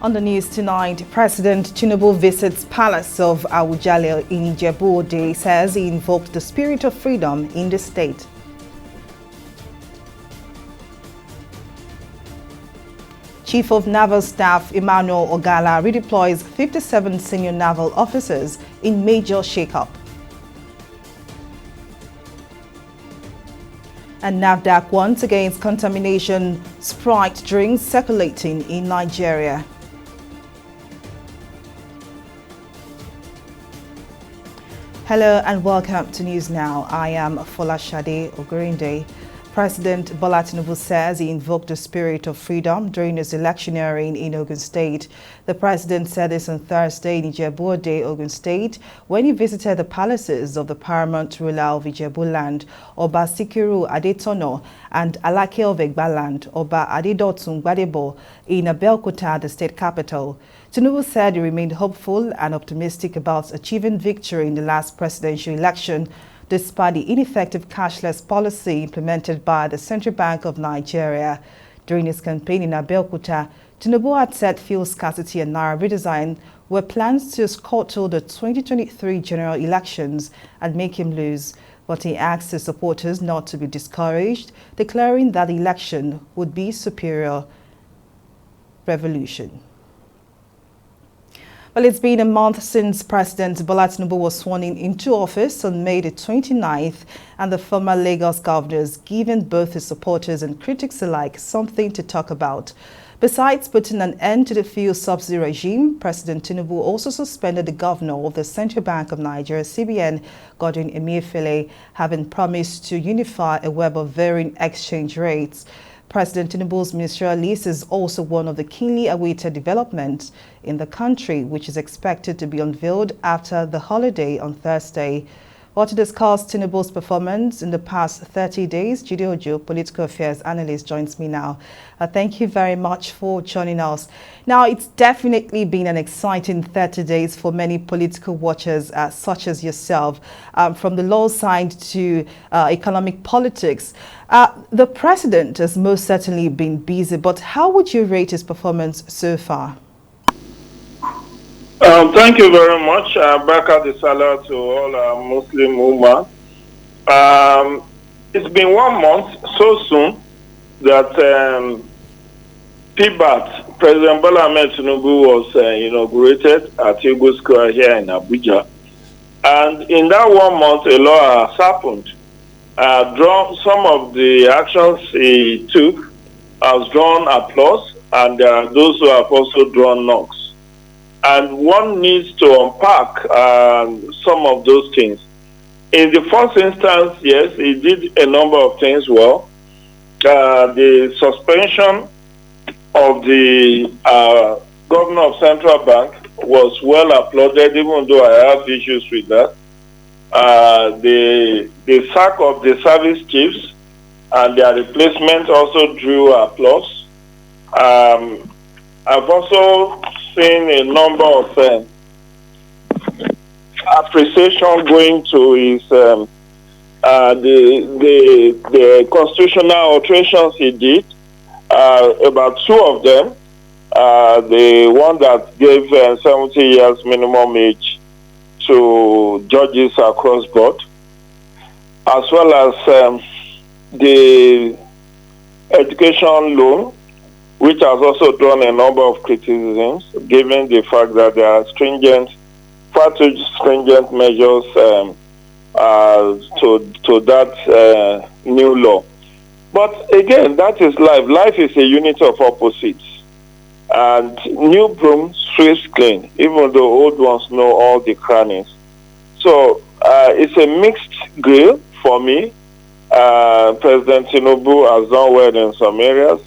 On the news tonight, President Tinubu visits Palace of Awujale in Ijebu-Ode, says he invoked the spirit of freedom in the state. Chief of Naval Staff Emmanuel Ogala redeploys 57 senior naval officers in major shakeup. And NAFDAC warns against contamination Sprite drinks circulating in Nigeria. Hello and welcome to News Now. I am Folashade Ogurinde. President Bola Tinubu says he invoked the spirit of freedom during his electioneering in Ogun State. The president said this on Thursday in Ijebu-Ode, Ogun State, when he visited the palaces of the paramount ruler of Ijebu-land, Oba Sikiru Adetono, and Alake of Egbaland, Oba Adedotun Gbadebo, in Abeokuta, the state capital. Tinubu said he remained hopeful and optimistic about achieving victory in the last presidential election, despite the ineffective cashless policy implemented by the Central Bank of Nigeria. During his campaign in Abeokuta, Tinubu had said fuel scarcity and Naira redesign were plans to scuttle the 2023 general elections and make him lose. But he asked his supporters not to be discouraged, declaring that the election would be superior revolution. Well, it's been a month since President Bola Tinubu was sworn into office on May the 29th, and the former Lagos governor has given both his supporters and critics alike something to talk about. Besides putting an end to the fuel subsidy regime, President Tinubu also suspended the governor of the Central Bank of Nigeria, CBN, Godwin Emefiele, having promised to unify a web of varying exchange rates. President Tinubu's ministerial list is also one of the keenly awaited developments in the country, which is expected to be unveiled after the holiday on Thursday. Well, to discuss Tinubu's performance in the past 30 days, Jide Ojo, political affairs analyst, joins me now. Thank you very much for joining us. Now, it's definitely been an exciting 30 days for many political watchers, such as yourself, from the law side to economic politics. The president has most certainly been busy, but how would you rate his performance so far? Thank you very much. Baraka de Salah to all our Muslim Ummah. It's been 1 month so soon that PBAT, President Bola Ahmed Tinubu, was inaugurated at Igbo Square here in Abuja. And in that 1 month, a lot has happened. Some of the actions he took has drawn applause, and there are those who have also drawn knocks. And one needs to unpack some of those things. In the first instance, yes, he did a number of things well. The suspension of the governor of Central Bank was well applauded, even though I have issues with that. The sack of the service chiefs and their replacement also drew applause. I've also seen a number of appreciation going to his the constitutional alterations he did. About 2 of them, the one that gave 70 years minimum age to judges across board, as well as the education loan, which has also drawn a number of criticisms, given the fact that there are far too stringent measures to that new law. But again, that is life. Life is a unit of opposites. And new broom sweeps clean, even though old ones know all the crannies. So it's a mixed grill for me. President Tinubu has done well in some areas.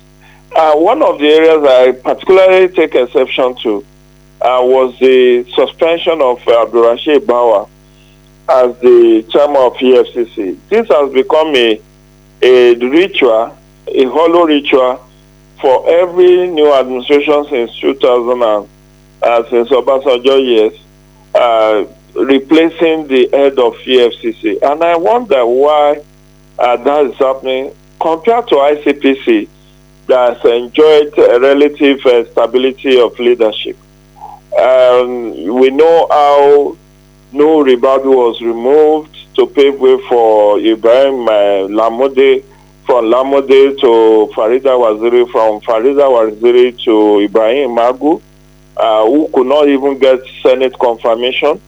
One of the areas I particularly take exception to was the suspension of Abdulrasheed Bauer as the chairman of EFCC. This has become a ritual, a hollow ritual for every new administration since 2000 and since Obasanjo years, replacing the head of EFCC. And I wonder why that is happening compared to ICPC. that has enjoyed relative stability of leadership. We know how Nuhu Ribadu was removed to pave way for Ibrahim Lamode, from Lamode to Farida Waziri, from Farida Waziri to Ibrahim Magu, who could not even get Senate confirmation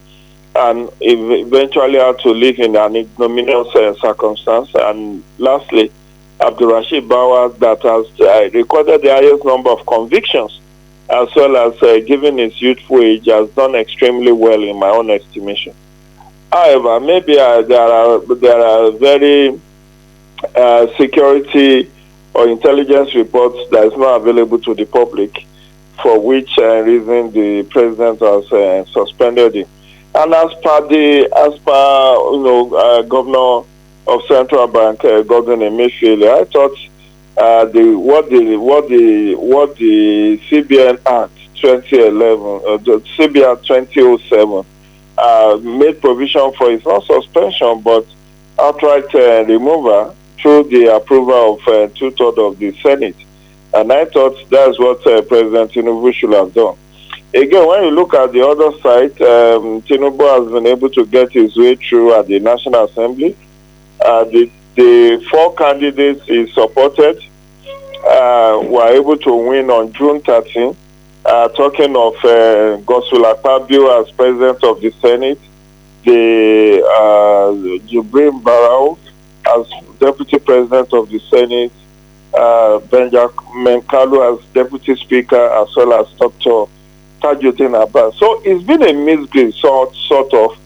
and eventually had to live in an ignominious circumstance. And lastly, Abdurrashid Bawa, that has recorded the highest number of convictions, as well as given his youthful age, has done extremely well in my own estimation. However, maybe there are very security or intelligence reports that is not available to the public, for which reason the president has suspended it. And as per Governor of Central Bank, Godwin Emefiele, I thought what the CBN Act 2011, the CBN 2007 made provision for is not suspension but outright removal through the approval of 2/3 of the Senate. And I thought that's what President Tinubu should have done. Again, when you look at the other side, Tinubu has been able to get his way through at the National Assembly. The 4 candidates he supported were able to win on June 13. Talking of Godswill Akpabio as President of the Senate, the Jibrin Barau as Deputy President of the Senate, Benjamin Kalu as Deputy Speaker, as well as Dr. Tajuddin Abbas. So it's been a misgrid sort of,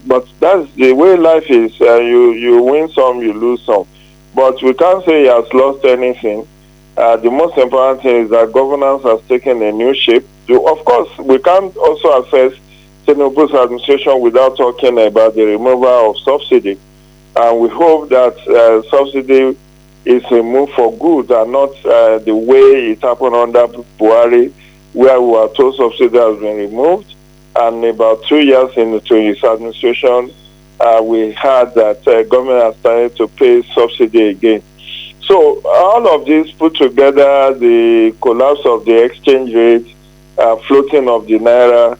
but that's the way life is. You win some, you lose some. But we can't say he has lost anything. The most important thing is that governance has taken a new shape. Of course, we can't also assess Tinubu's administration without talking about the removal of subsidy. And we hope that subsidy is removed for good and not the way it happened under Buhari, where we were told subsidy has been removed. And about 2 years into his administration, we heard that government has started to pay subsidy again. So all of this put together, the collapse of the exchange rate, floating of the naira,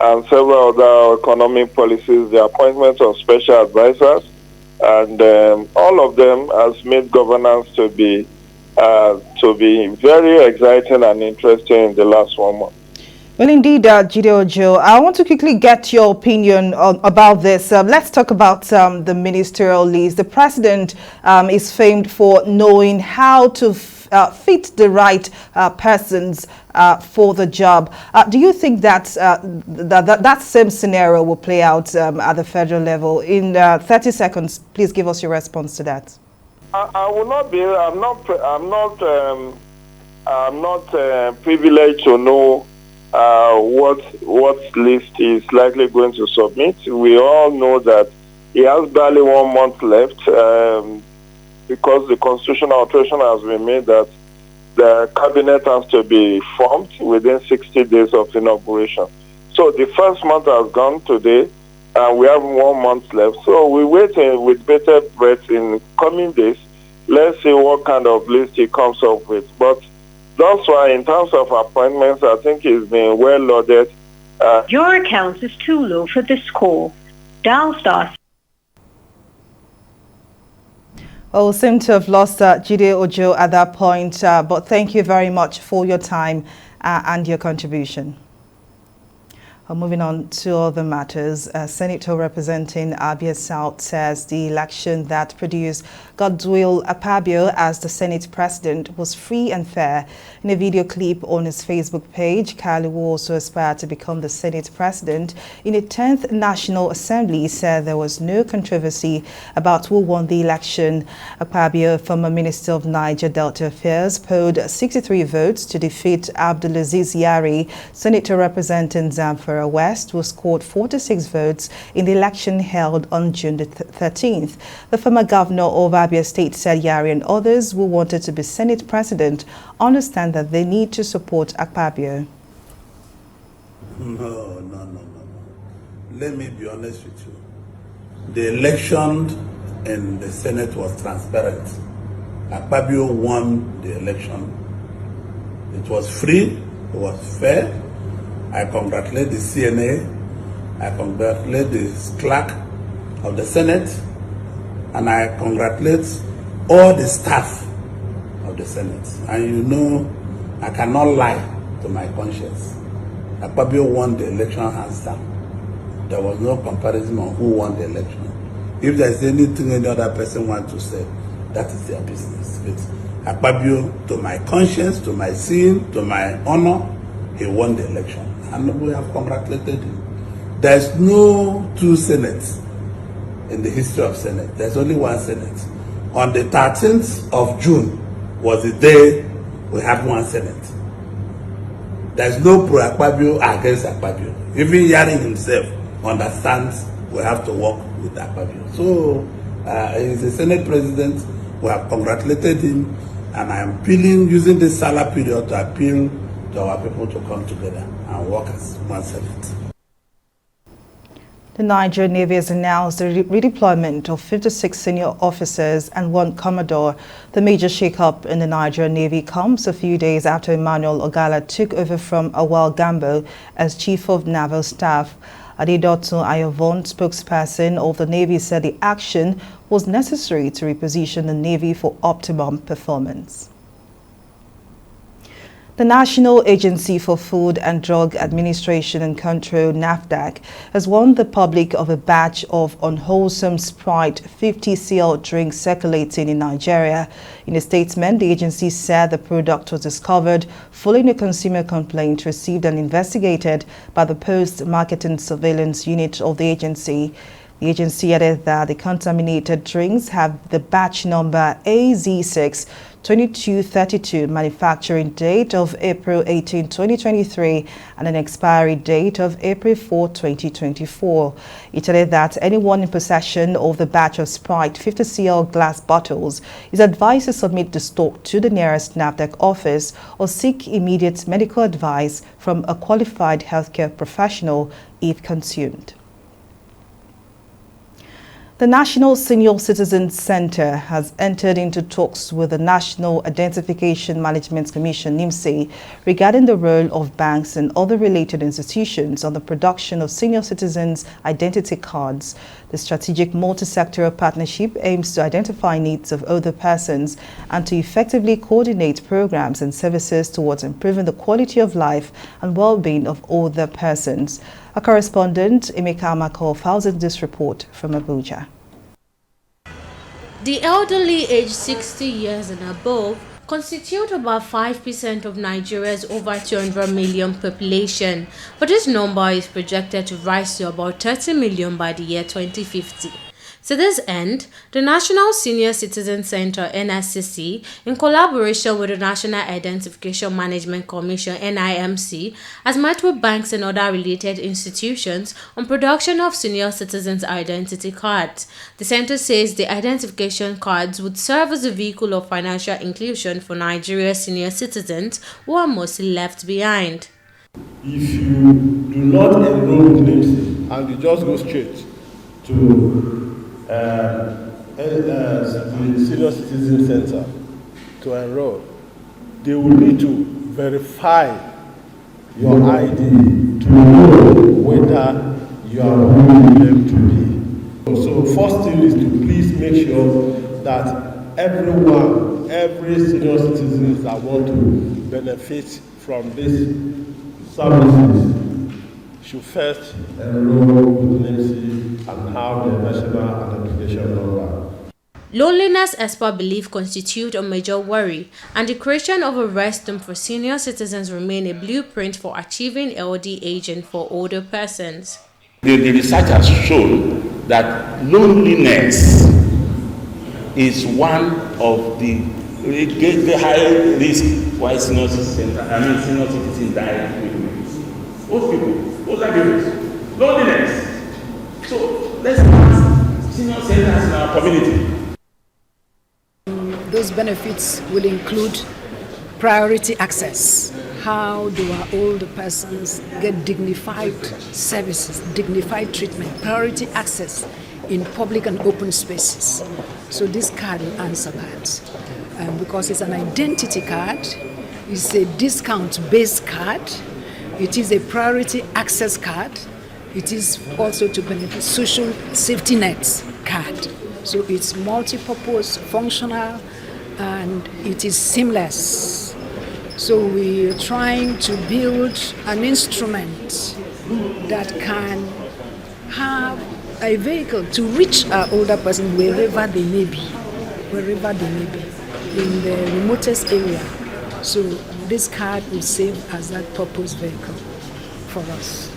and several other economic policies, the appointment of special advisors, and all of them has made governance to be very exciting and interesting in the last 1 month. Well, indeed, Jide Ojo, I want to quickly get your opinion about this. Let's talk about the ministerial list. The president is famed for knowing how to fit the right persons for the job. Do you think that that same scenario will play out at the federal level? In 30 seconds, please give us your response to that. I will not be. I'm not privileged to know what list he is likely going to submit. We all know that he has barely 1 month left because the constitutional alteration has been made that the cabinet has to be formed within 60 days of inauguration. So the first month has gone today, and we have 1 month left. So we wait with bated breath in coming days. Let's see what kind of list he comes up with. But thus far, in terms of appointments, I think he's been well loaded. Your account is too low for this call. Dial star. Well, we seem to have lost Jide Ojo at that point, but thank you very much for your time and your contribution. Moving on to other matters, a senator representing Abia South says the election that produced Godswill Akpabio as the Senate president was free and fair. In a video clip on his Facebook page, Kalu, who also aspired to become the Senate president in the 10th National Assembly, said there was no controversy about who won the election. Akpabio, former Minister of Niger Delta Affairs, polled 63 votes to defeat Abdulaziz Yari, senator representing Zamfara West, who scored 46 votes in the election held on June the 13th. The former governor of Abia State said Yari and others who wanted to be Senate president understand that they need to support Akpabio. No. Let me be honest with you. The election in the Senate was transparent Akpabio won the election. It was free, it was fair. I congratulate the CNA, I congratulate the clerk of the Senate, and I congratulate all the staff of the Senate. And you know, I cannot lie to my conscience. Akpabio won the election hands down. There was no comparison on who won the election. If there is anything any other person wants to say, that is their business. But Akpabio, to my conscience, to my sin, to my honor, he won the election. And we have congratulated him. There is no two senates in the history of Senate. There's only one Senate. On the 13th of June was the day we had one Senate. There's no pro-Akpabio against Akpabio. Even Yari himself understands we have to work with Akpabio. So he's a Senate president. We have congratulated him, and I am appealing, using this Salah period, to appeal to our people to come together and work as one Senate. The Nigerian Navy has announced the redeployment of 56 senior officers and 1 commodore. The major shakeup in the Nigerian Navy comes a few days after Emmanuel Ogala took over from Awal Gambo as Chief of Naval Staff. Adedotun Ayovon, spokesperson of the Navy, said the action was necessary to reposition the Navy for optimum performance. The National Agency for Food and Drug Administration and Control, NAFDAC, has warned the public of a batch of unwholesome Sprite 50cl drinks circulating in Nigeria. In a statement, the agency said the product was discovered following a consumer complaint received and investigated by the Post-Marketing Surveillance Unit of the agency. The agency added that the contaminated drinks have the batch number AZ6-2232, manufacturing date of April 18, 2023, and an expiry date of April 4, 2024. It added that anyone in possession of the batch of Sprite 50cl glass bottles is advised to submit the stock to the nearest NAFDAC office or seek immediate medical advice from a qualified healthcare professional if consumed. The National Senior Citizens Center has entered into talks with the National Identification Management Commission, NIMC, regarding the role of banks and other related institutions on the production of senior citizens' identity cards. The strategic multi-sectoral partnership aims to identify needs of older persons and to effectively coordinate programs and services towards improving the quality of life and well-being of older persons. Our correspondent, Emeka Amako, files in this report from Abuja. The elderly aged 60 years and above constitute about 5% of Nigeria's over 200 million population, but this number is projected to rise to about 30 million by the year 2050. To this end, the National Senior Citizen Center, NSCC, in collaboration with the National Identification Management Commission, NIMC, has met with banks and other related institutions on production of senior citizens' identity cards. The center says the identification cards would serve as a vehicle of financial inclusion for Nigeria's senior citizens who are mostly left behind. If you do not enroll with NIMC and you just go straight to the Senior Citizen Center to enroll, they will need to verify your ID to know whether you are who you claim to be. So first thing is to please make sure that every senior citizen that want to benefit from these services should first enroll with NIMC and have the national identification number. Loneliness, experts believe, constitute a major worry, and the creation of a rest home for senior citizens remain a blueprint for achieving healthy aging for older persons. The research has shown that loneliness is one of the high risk why senior citizens die quickly. Old people, older people, loneliness. So let's have senior centers in our community. Those benefits will include priority access. How do our older persons get dignified services, dignified treatment, priority access in public and open spaces? So this card will answer that. because it's an identity card, it's a discount-based card, it is a priority access card, it is also to benefit social safety nets card. So it's multi-purpose, functional, and it is seamless. So we're trying to build an instrument that can have a vehicle to reach our older person wherever they may be, in the remotest area. So this card will serve as that purpose vehicle for us.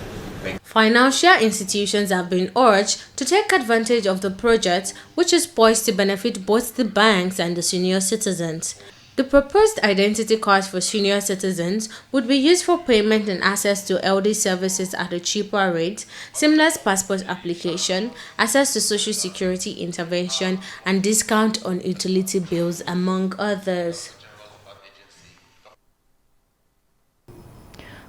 Financial institutions have been urged to take advantage of the project, which is poised to benefit both the banks and the senior citizens. The proposed identity cards for senior citizens would be used for payment and access to LD services at a cheaper rate, seamless passport application, access to social security intervention, and discount on utility bills, among others.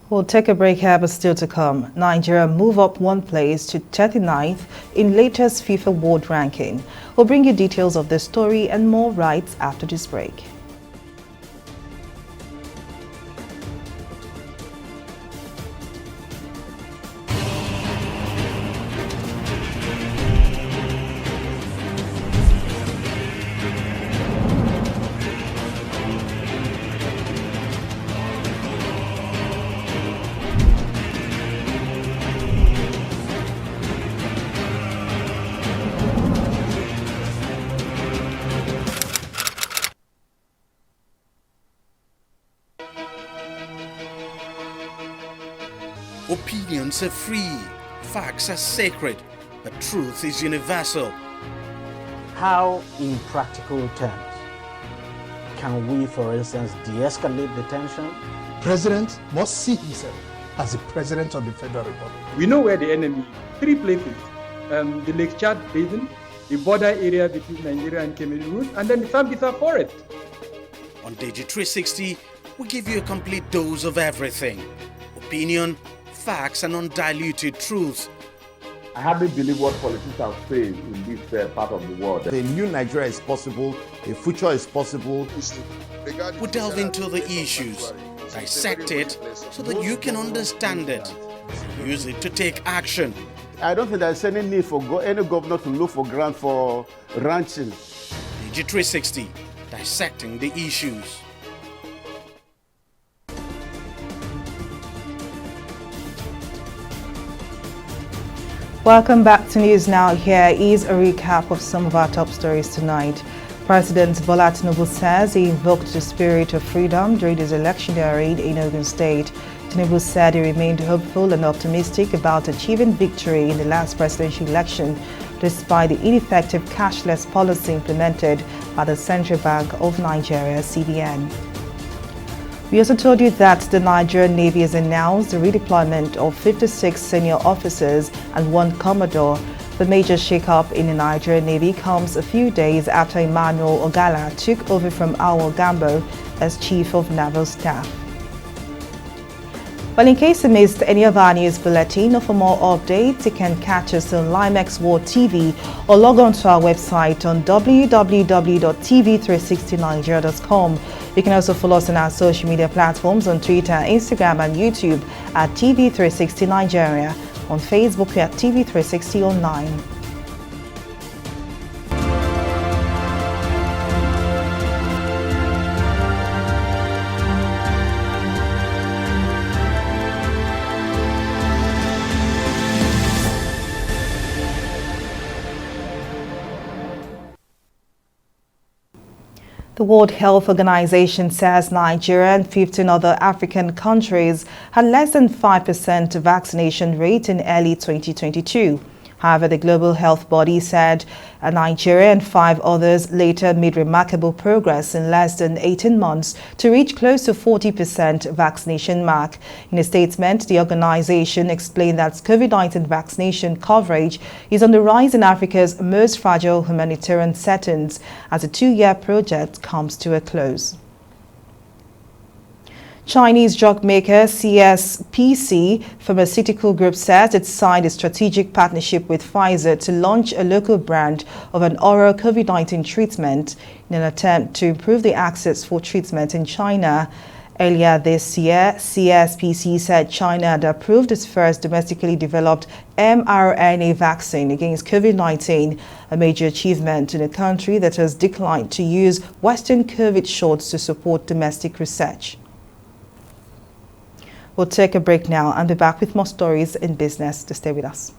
We'll take a break here, but still to come. Nigeria move up one place to 39th in latest FIFA World Ranking. We'll bring you details of this story and more right after this break. Opinions are free, facts are sacred, but truth is universal. How, in practical terms, can we, for instance, de-escalate the tension? President must see himself as the President of the Federal Republic. We know where the enemy is. 3 places. The Lake Chad Basin, the border area between Nigeria and Cameroon, and then the Sambisa Forest. On Digi360, we give you a complete dose of everything. Opinion, facts, and undiluted truth. I hardly believe what politicians are saying in this part of the world. A new Nigeria is possible, a future is possible. We delve into the issues, dissect it so that you can understand it, use it to take action. I don't think there's any need for any governor to look for grant for ranching. Digi360, dissecting the issues. Welcome back to News Now. Here is a recap of some of our top stories tonight. President Bola Tinubu says he invoked the spirit of freedom during his electioneering in Ogun State. Tinubu said he remained hopeful and optimistic about achieving victory in the last presidential election, despite the ineffective cashless policy implemented by the Central Bank of Nigeria, CBN. We also told you that the Nigerian Navy has announced the redeployment of 56 senior officers and 1 commodore. The major shakeup in the Nigerian Navy comes a few days after Emmanuel Ogala took over from Awal Gambo as Chief of Naval Staff. Well, in case you missed any of our news bulletin or for more updates, you can catch us on Limex World TV or log on to our website on www.tv360nigeria.com. You can also follow us on our social media platforms on Twitter, Instagram and YouTube at TV360 Nigeria. On Facebook, we are TV360 Online. The World Health Organization says Nigeria and 15 other African countries had less than 5% vaccination rate in early 2022. However, the global health body said Nigeria and 5 others later made remarkable progress in less than 18 months to reach close to 40% vaccination mark. In a statement, the organization explained that COVID-19 vaccination coverage is on the rise in Africa's most fragile humanitarian settings as the 2-year project comes to a close. Chinese drug maker CSPC Pharmaceutical Group says it signed a strategic partnership with Pfizer to launch a local brand of an oral COVID-19 treatment in an attempt to improve the access for treatment in China. Earlier this year, CSPC said China had approved its first domestically developed mRNA vaccine against COVID-19, a major achievement in a country that has declined to use Western COVID shots to support domestic research. We'll take a break now and be back with more stories in business. To stay with us.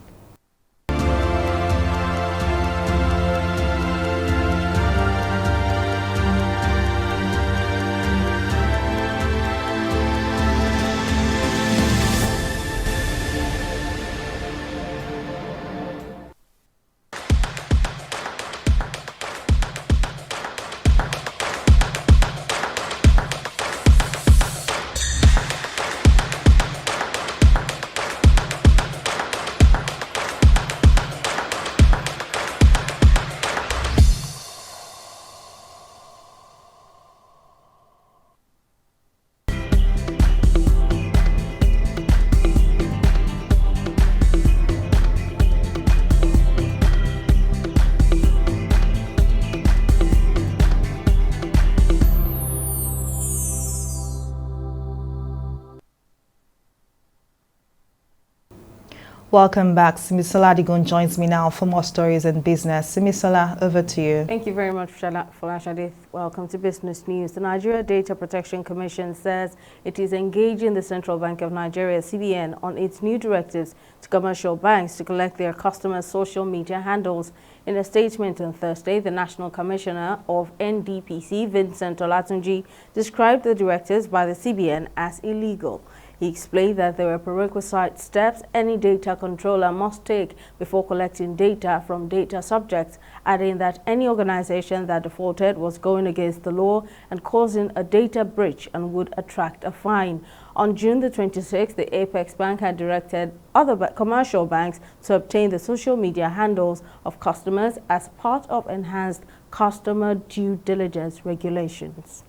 Welcome back. Simisola Adigun joins me now for more stories in business. Simisola, over to you. Thank you very much, Folashade. Welcome to Business News. The Nigeria Data Protection Commission says it is engaging the Central Bank of Nigeria, CBN, on its new directives to commercial banks to collect their customers' social media handles. In a statement on Thursday, the National Commissioner of NDPC, Vincent Olatunji, described the directives by the CBN as illegal. He explained that there were prerequisite steps any data controller must take before collecting data from data subjects, adding that any organization that defaulted was going against the law and causing a data breach and would attract a fine. On June the 26th, the Apex Bank had directed other commercial banks to obtain the social media handles of customers as part of enhanced customer due diligence regulations.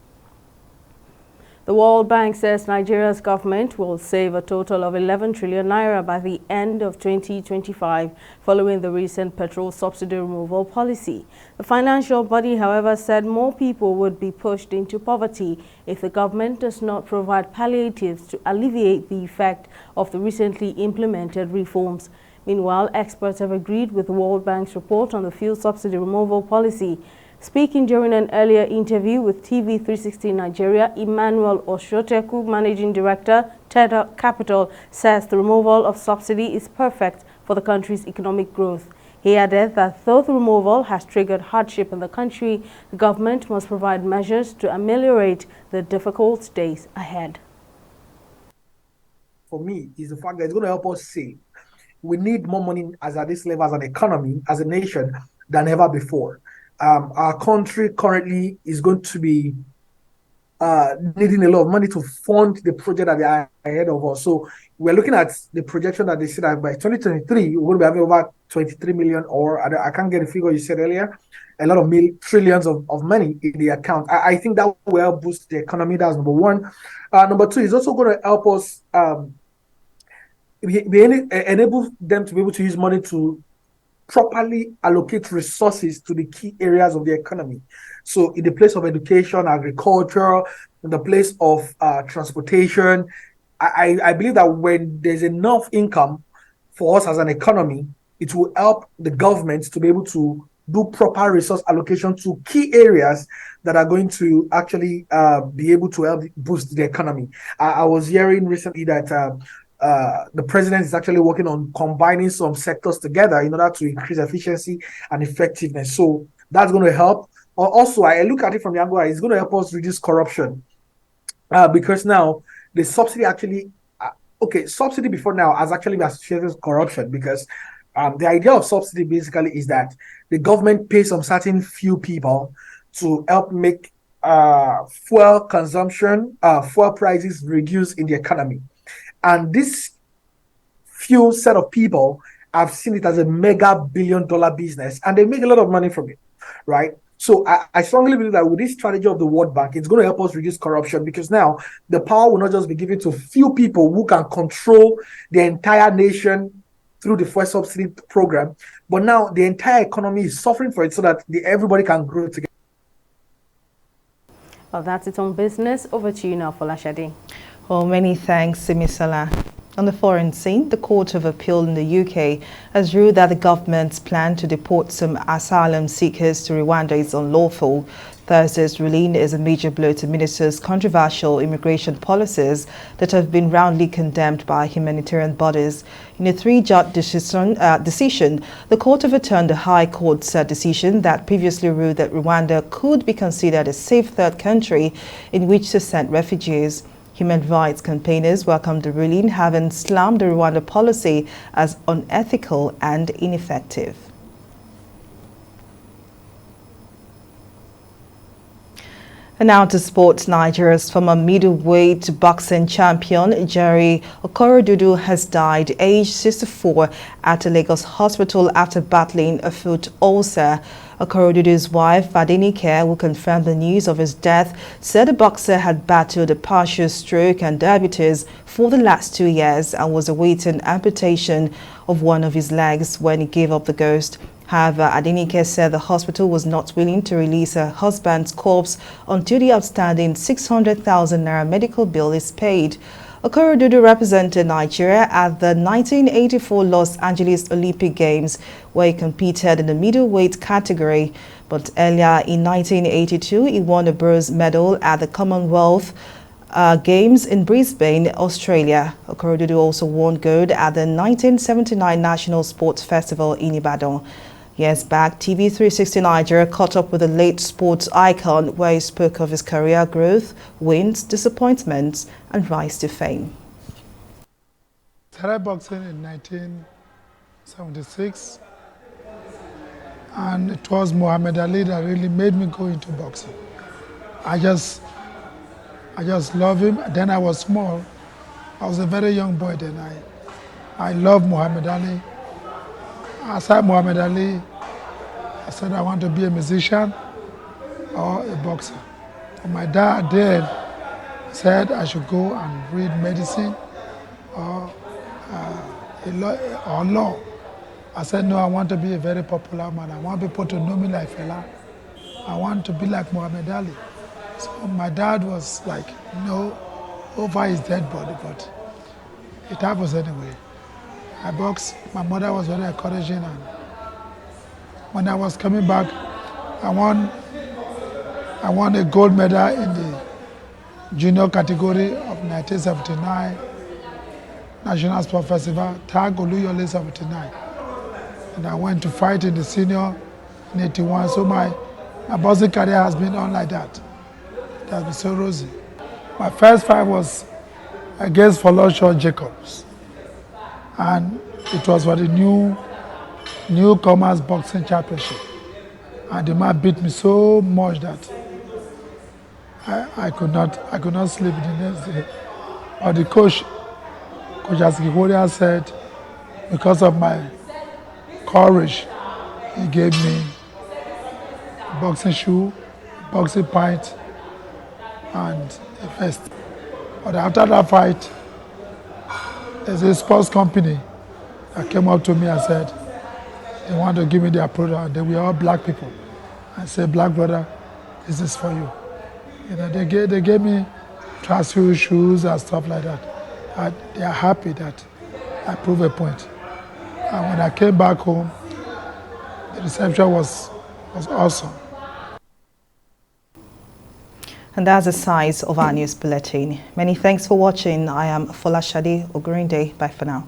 The World Bank says Nigeria's government will save a total of 11 trillion naira by the end of 2025, following the recent petrol subsidy removal policy. The financial body, however, said more people would be pushed into poverty if the government does not provide palliatives to alleviate the effect of the recently implemented reforms. Meanwhile, experts have agreed with the World Bank's report on the fuel subsidy removal policy. Speaking during an earlier interview with TV360 Nigeria, Emmanuel Oshoteku, Managing Director, Tether Capital, says the removal of subsidy is perfect for the country's economic growth. He added that though the removal has triggered hardship in the country, the government must provide measures to ameliorate the difficult days ahead. For me, is the fact that it's going to help us save. We need more money at this level as an economy, as a nation, than ever before. Our country currently is going to be needing a lot of money to fund the project that they are ahead of us. So we're looking at the projection that they said that by 2023, we're going to be having over 23 million, or I can't get the figure you said earlier, a lot of trillions of money in the account. I think that will help boost the economy. That's number one. Number two, is also going to help us enable them to be able to use money to properly allocate resources to the key areas of the economy. So in the place of education, agriculture, in the place of transportation, I believe that when there's enough income for us as an economy, it will help the government to be able to do proper resource allocation to key areas that are going to actually be able to help boost the economy. I was hearing recently that the president is actually working on combining some sectors together in order to increase efficiency and effectiveness. So that's going to help. Also, I look at it from the angle, it's going to help us reduce corruption. Because now the subsidy actually, subsidy before now has actually been associated with corruption, because the idea of subsidy basically is that the government pays some certain few people to help make fuel consumption, fuel prices reduce in the economy. And this few set of people have seen it as a mega billion-dollar business, and they make a lot of money from it, right? So I strongly believe that with this strategy of the World Bank, it's going to help us reduce corruption, because now the power will not just be given to few people who can control the entire nation through the fuel subsidy program, but now the entire economy is suffering for it, so that everybody can grow together. Well, that's it on business. Over to you now, Folashade. Well, many thanks, Simisala. On the foreign scene, the Court of Appeal in the UK has ruled that the government's plan to deport some asylum seekers to Rwanda is unlawful. Thursday's ruling is a major blow to ministers' controversial immigration policies that have been roundly condemned by humanitarian bodies. In a three-judge decision, the court overturned the High Court's decision that previously ruled that Rwanda could be considered a safe third country in which to send refugees. Human rights campaigners welcomed the ruling, having slammed the Rwanda policy as unethical and ineffective. And now to sports. Nigeria's former middleweight boxing champion Jerry Okorodudu has died, aged 64, at a Lagos hospital after battling a foot ulcer. Okorodudu's wife, Adenike, who confirmed the news of his death, said the boxer had battled a partial stroke and diabetes for the last 2 years and was awaiting amputation of one of his legs when he gave up the ghost. However, Adenike said the hospital was not willing to release her husband's corpse until the outstanding 600,000 naira medical bill is paid. Okorodudu represented Nigeria at the 1984 Los Angeles Olympic Games, where he competed in the middleweight category. But earlier in 1982, he won a bronze medal at the Commonwealth Games in Brisbane, Australia. Okorodudu also won gold at the 1979 National Sports Festival in Ibadan. Years back, TV360 Nigeria caught up with the late sports icon, where he spoke of his career growth, wins, disappointments, and rise to fame. I started boxing in 1976, and it was Muhammad Ali that really made me go into boxing. I just love him. Then I was small. I was a very young boy then. I loved Muhammad Ali. Aside Muhammad Ali, I said I want to be a musician or a boxer. And my dad then said I should go and read medicine or law. I said, no, I want to be a very popular man. I want people to know me like Fela. I want to be like Muhammad Ali. So my dad was like, no, over his dead body, but it happens anyway. I boxed. My mother was very encouraging, and when I was coming back, I won a gold medal in the junior category of 1979 National Sport Festival, Tag Oluyole 79. And I went to fight in the senior in 81. So my boxing career has been on like that. It has been so rosy. My first fight was against Folosho Jacobs. And it was for the newcomers boxing championship. And the man beat me so much that I could not sleep the next day. Or the coach Askihoria, said, because of my courage, he gave me a boxing shoe, boxing pint, and a vest. But after that fight, there's a sports company that came up to me and said they want to give me their product. They were all black people. I said, black brother, this is for you. You know, they gave me transfer shoes and stuff like that. And they are happy that I proved a point. And when I came back home, the reception was awesome. And that's the size of our news bulletin. Many thanks for watching. I am Folashade Ogurinde. Bye for now.